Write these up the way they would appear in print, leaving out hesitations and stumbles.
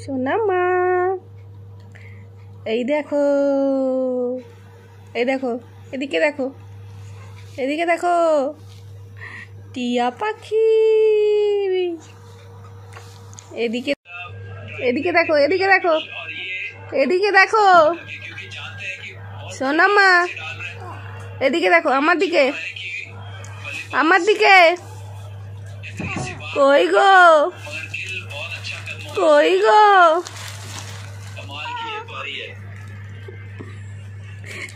সোনা মা, এই দেখো, এই দেখো, এদিকে দেখো, এদিকে দেখো, টিয়া পাখি, এদিকে, এদিকে দেখো, এদিকে দেখো, এদিকে দেখো সোনা মা, এদিকে দেখো, আমার দিকে, আমার দিকে। কই গো, কই গো,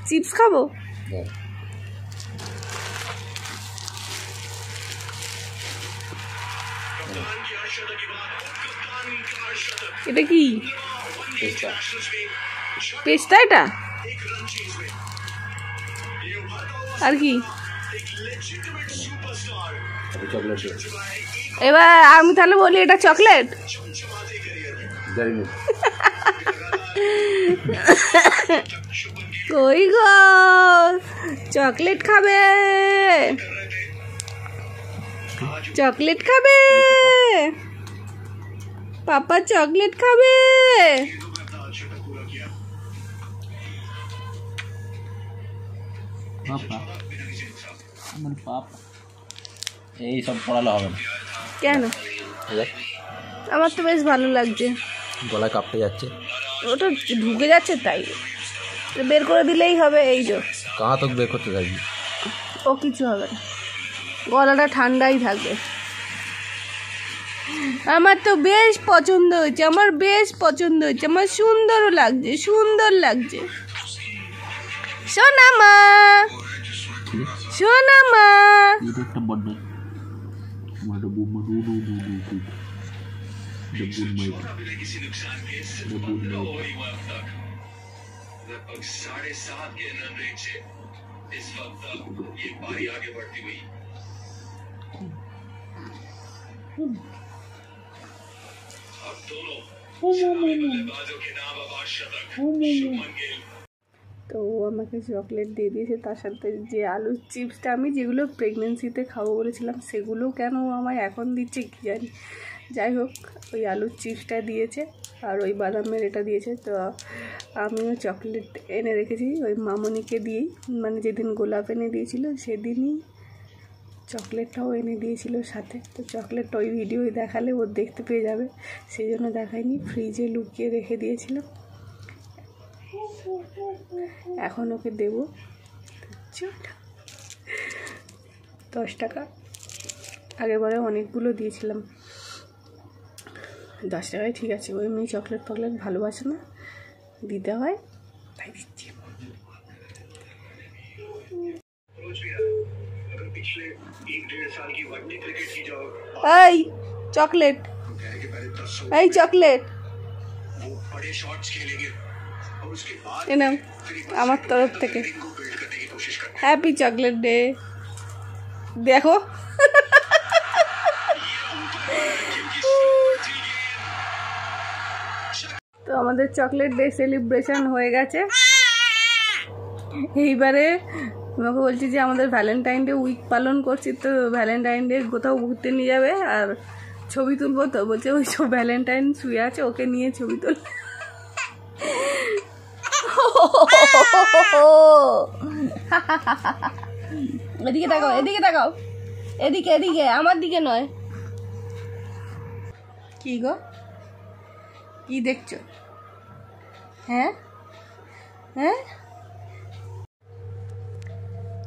চিপস খাবো? এটা কি পেস্তা? এটা আর কি? এবার আমি তাহলে বলি এটা চকলেট। কই গো, চকলেট খাবে? চকলেট খাবে? পাপা চকলেট খাবে? এই সব পড়ালে হবে না। কেন? আমার তো বেশ ভালো লাগছে। গলায় কাঁপতে যাচ্ছে, ওটা ঢুকে যাচ্ছে, তাই বের করে দিলেই হবে। এই যে কাহা তোকে বের করতে থাকবি, ও কিছু হবে না, গলাটা ঠান্ডাই থাকবে। আমার তো বেশ পছন্দ হয়েছে, আমার বেশ পছন্দ হয়েছে, আমার সুন্দরও লাগছে, সুন্দর লাগছে। সোনা মা, সোনা মা, তো ও আমাকে চকলেট দিয়ে দিয়েছে, তার সাথে যে আলুর চিপসটা আমি যেগুলো প্রেগনেন্সিতে খাবো বলেছিলাম সেগুলো কেন ও আমায় এখন দিচ্ছে কি জানি। যাই হোক, ওই আলুর চিপসটা দিয়েছে আর ওই বাদামের এটা দিয়েছে। তো আমিও চকলেট এনে রেখেছি ওই মামনিকে দিয়েই, মানে যেদিন গোলাপ এনে দিয়েছিল সেদিনই চকলেটটাও এনে দিয়েছিল সাথে। তো চকলেটটা ওই ভিডিওই দেখালে ও দেখতে পেয়ে যাবে, সেই জন্য দেখায়নি, ফ্রিজে লুকিয়ে রেখে দিয়েছিলাম। এখন ওকে দেবো 10 টাকা, আগেরবারে অনেকগুলো দিয়েছিলাম, 10 টাকায় ঠিক আছে। ও এমনি চকলেট ফকলেট ভালোবাসে না, দিতে হয় তাই দিচ্ছি। এই চকলেট, এই চকলেট এনাম আমার তরফ থেকে হ্যাপি চকলেট ডে। দেখো তো আমাদের চকলেট ডে সেলিব্রেশন হয়ে গেছে। এইবারে আমাকে বলছি যে আমাদের ভ্যালেন্টাইন ডে উইক পালন করছি, তো ভ্যালেন্টাইন ডে কোথাও ঘুরতে নিয়ে যাবে আর ছবি তুলবো। তো বলছে ওই সব ভ্যালেন্টাইন শুয়ে আছে, ওকে নিয়ে ছবি তুল। এদিকে তাকাও, এদিকে তাকাও, এদিকে, এদিকে, আমার দিকে নয়। কি গো, কি দেখছো? হ্যাঁ হ্যাঁ,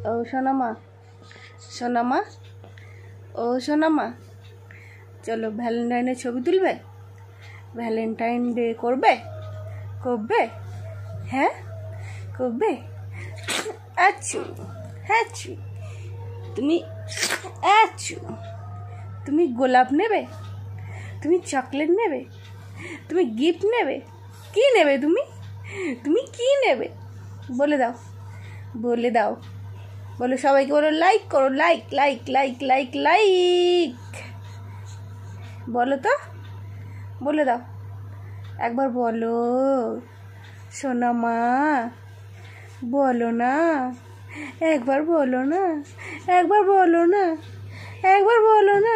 ও সোনামা, সোনামা, ও সোনামা, চলো ভ্যালেন্টাইনের ছবি তুলবে, ভ্যালেন্টাইন ডে করবে, করবে, হ্যাঁ করবে। আচ্ছু, আচ্ছু, তুমি আচ্ছু, তুমি গোলাপ নেবে, তুমি চকলেট নেবে, তুমি গিফট নেবে, কি নেবে তুমি? তুমি কি নেবে বলে দাও, বলে দাও, বলো সবাইকে, বলো লাইক করো, like like like like like, বলো তো, বলে দাও একবার, বলো সোনা মা, বলো না একবার, বলো না একবার, বলো না একবার, বলো না।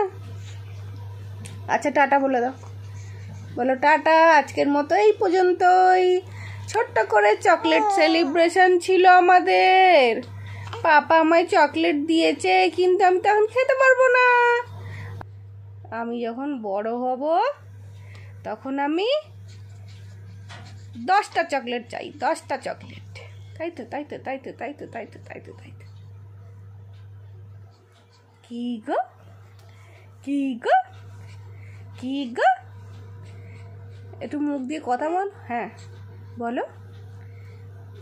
আচ্ছা টাটা বলে দাও। বলো টাটা, আজকের মতো এই পর্যন্তই। ছোট্ট করে চকলেট সেলিব্রেশন ছিল আমাদের। পাপা আমায় চকলেট দিয়েছে, কিন্তু আমি তো এখন খেতে পারবো না। আমি যখন বড় হব তখন আমি 10টা চকলেট চাই, 10টা চকলেট। তাই তো তাই তো তাই তো তাই তো তাই তো তাই তো তাই তো। কি গো কি গো কি গো, একটু মুখ দিয়ে কথা বল। হ্যাঁ বলো,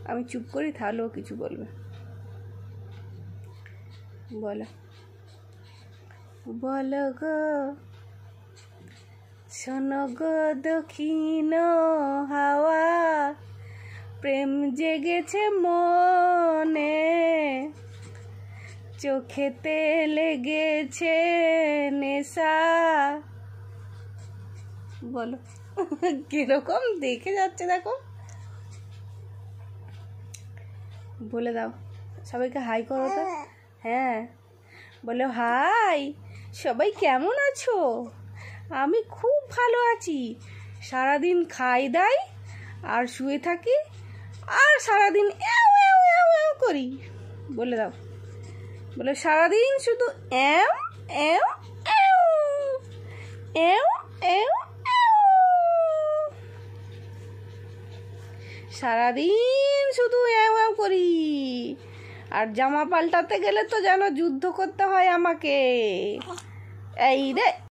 আমি চুপ করি তাহলেও কিছু বলবে। বলো বলো গো, শোনো গো দক্ষিণ হাওয়া, প্রেম জেগেছে মনে, চোখেতে লেগেছে নেশা। বলো কিরকম দেখে যাচ্ছে দেখো। বলে দাও, সবাইকে হাই করো তো। হ্যাঁ বলো হাই, সবাই কেমন আছো? আমি খুব ভালো আছি। সারাদিন খাই দাই আর শুয়ে থাকি, আর সারাদিন এও এও এও এও করি। বলে দাও, বলে সারাদিন শুধু এও এও এও এও এও এও, সারাদিন শুধু এও এও করি। আর জামা পাল্টাতে গেলে তো যেন যুদ্ধ করতে হয় আমাকে। এই রে